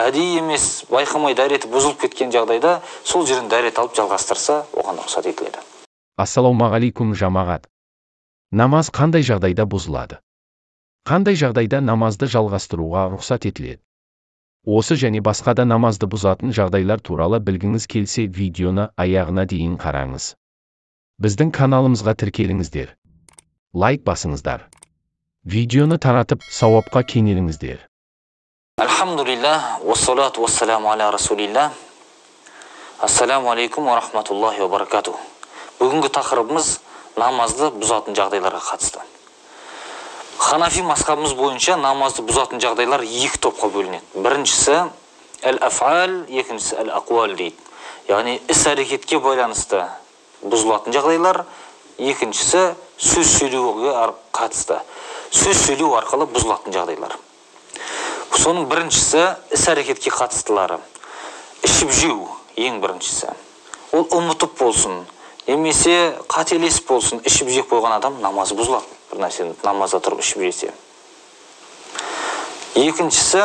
әдейі емес, байқамай дәреті бұзылып кеткен жағдайда сол жерін дәрет алып жалғастырса, оған рұқсат етіледі. Ассалаумағалейкум жамағат. Намаз қандай жағдайда бұзылады? Қандай жағдайда намазды жалғастыруға рұқсат етіледі? Осы және басқа да намазды бұзатын жағдайлар туралы білгіңіз келсе, видеоны аяғына дейін қараңыз. Біздің каналымызға тіркеліңіздер. Лайк басыңыздар. Видеоны таратып, сауапқа кенеліңіздер. Алхамдулилlah, уассалату уассаламу аля расулилlah. Ассаламу алейкум ва рахматуллахи ва баракату. Бүгінгі тақырыбымыз намазды бұзатын жағдайларға қатысты. Ханафи мазхабымыз бойынша намазды бұзатын жағдайлар екі топқа бөлінеді. Біріншісі әл-афал, екіншісі әл-ақуал дейді. Яғни іс-әрекетке байланысты бұзылатын жағдайлар, екіншісі сөз сөйлеуге қатысты. Сөз сөйлеу арқылы бұзылатын жағдайлар. Соның біріншісі іс-әрекетке қатыстылары. Ішіп жеу ең біріншісі. Ол ұмытып болсын, немесе қателес болсын, ішіп жеп қойған адам намазы бұзылады. Бір нәрсені намазда тұрып ішіп жесе. Екіншісі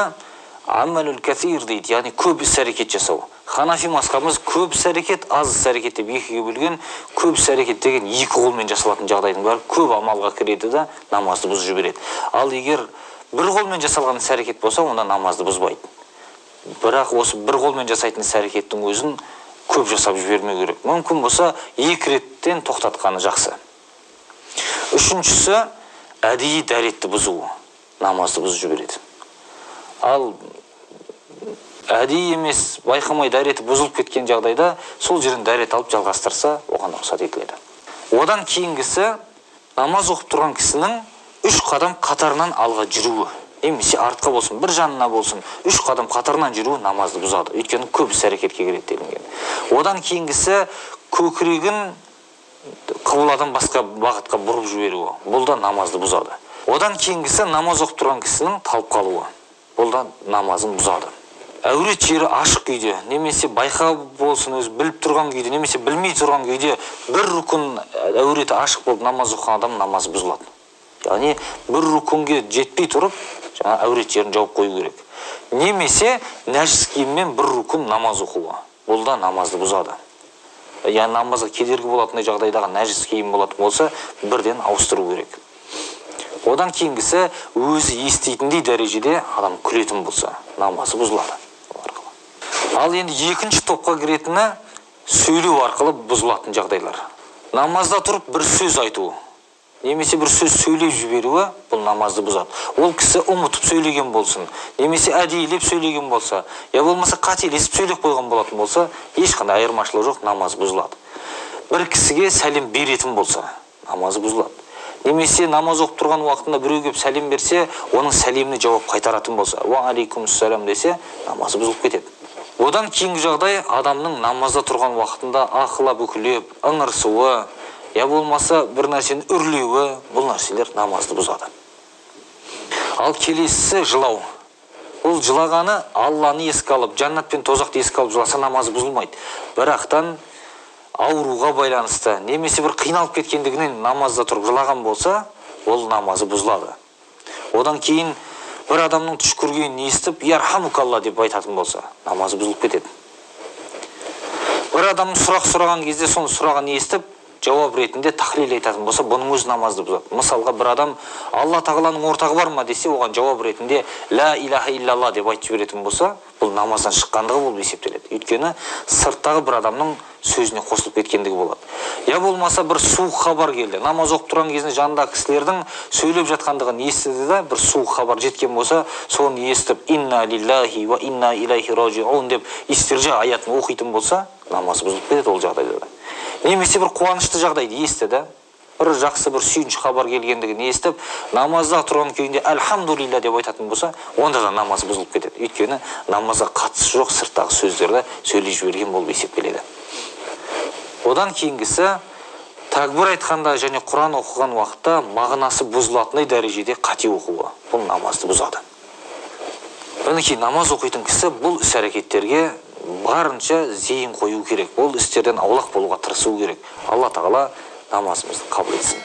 амалул касир дейді, яғни көп іс-әрекет жасау. Ханафи мазхабымыз көп іс-әрекет, аз іс-әрекет деп екіге бөлген. Көп іс-әрекет деген екі қолмен жасалатын жағдайдың бәрі көп амалға кіреді де намазды бұзып жібереді. Ал егер бір қолмен жасалған іс-әрекет болса, онда намазды бұзбайды. Бірақ осы бір қолмен жасайтын іс-әрекеттің өзін көп жасап жібермеу керек. Мүмкін болса, екі реттен тоқтатқаны жақсы. Үшіншісі әдейі дәретті бұзу, намазды бұзып жібереді. Ал әдейі емес, байқамай дәреті бұзылып кеткен жағдайда сол жерін дәрет алып жалғастырса, оған рұқсат етіледі. Одан кейінгісі намаз оқып тұрған кісінің 3 қадам қатарынан алға жүруі, немесе артқа болсын, бір жанына болсын, 3 қадам қатарынан жүруі намазды бұзады. Өйткені көп іс-әрекетке кіреді делінген. Одан кейінгісі көкірегін қыбладан басқа бағытқа бұрып жіберуі, бұл да намазды бұзады. Одан кейінгісі намаз оқып тұрған кісінің талып қалуы, бұл да намазын бұзады. Әурет жері ашық күйде, немесе байқа болсын, өзі біліп тұрған күйде, немесе білмей тұрған күйде бір рукын әуреті ашық болып намаз оқыған адам намазы бұзылады. Яғни бір рукунге жетпей тұрып, жаңа әурет жерін жауып қою керек. Немесе нәжіс киіммен бір рукун намаз оқуы, бұл да намазды бұзады. Яғни намазға кедергі болатындай жағдайдағы нәжіс киім болатын болса, бірден ауыстыру керек. Одан кейінгісі өзі естейтіндей дәрежеде адам күлетін болса, намазы бұзылады. Ал енді екінші топқа кіретіні сөйлеу арқылы бұзылатын жағдайлар. Намазда тұрып бір сөз айту, немесе бір сөз сөйлеп жіберуі, бұл намазды бұзады. Ол кісі ұмытып сөйлеген болсын, немесе әдейілеп сөйлеген болса, я болмаса қателесіп сөйлеп қойған болатын болса, ешқандай айырмашылығы жоқ, намаз бұзылады. Бір кісіге сәлем беретін болса, намазы бұзылады. Немесе намаз оқып тұрған уақытында біреу келіп сәлем берсе, оның сәлеміне жауап қайтаратын болса, ва алейкумассалам десе, намазы бұзылып кетеді. Одан кейінгі жағдай адамның намазда тұрған уақытында ақылап үкілеп, ыңырсуы, я болмаса бір нәрсені үрлеуі, бұл нәрселер намазды бұзады. Ал келесісі жылау. Бұл жылағаны Алланы еске алып, жаннат пен тозақты еске алып жыласа намазы бұзылмайды. Бірақтан ауруға байланысты, немесе бір қиналып кеткендігінен намазда тұрып жылаған болса, ол намазы бұзылады. Одан кейін бір адамның түш көргенін естіп, ярхамукалла деп айтатын болса, намазы бұзылып кетеді. Бір адамның сұрақ сұраған кезде соны сұрағын естіп, жауап ретінде тахлил айтатын болса, бұның өз намазды бұзады. Мысалға бір адам Алла тағаланың ортағы бар ма десе, оған жауап ретінде ла илаха иллалла деп айтып жіберетін болса, бұл намаздан шыққандығы болып есептеледі. Өйткені сырттағы бір адамның сөзіне қосылып кеткендігі болады. Я болмаса бір суық хабар келді. Намаз оқып тұрған кезінде жанындағы кісілердің сөйлеп жатқандығын естіді да, бір суық хабар жеткен болса, соны естіп инна лиллахи ва инна илайхи ражиун деп истиржа аятын оқитын болса, намаз бұзылып кетеді ол жағдайда. Немесе бір қуанышты жағдайды естіді, бір жақсы бір сүйінші хабар келгендігін естіп, намазда тұрған күйінде альхамдулилля деп айтатын болса, онда да намаз бұзылып кетеді. Өйткені намазға қатысы жоқ сырттағы сөздерді сөйлей жіберген болып есептеледі. Одан кейінгісі такбир айтқанда және Құран оқыған уақытта мағынасы бұзылатындай дәрежеде қате оқуы, бұл намазды бұзады. Мінекей намаз оқитын кісі бұл іс-әрекеттерге барынша зейін қою керек. Ол істерден аулақ болуға тырысу керек. Алла тағала намазымызды қабыл етсін.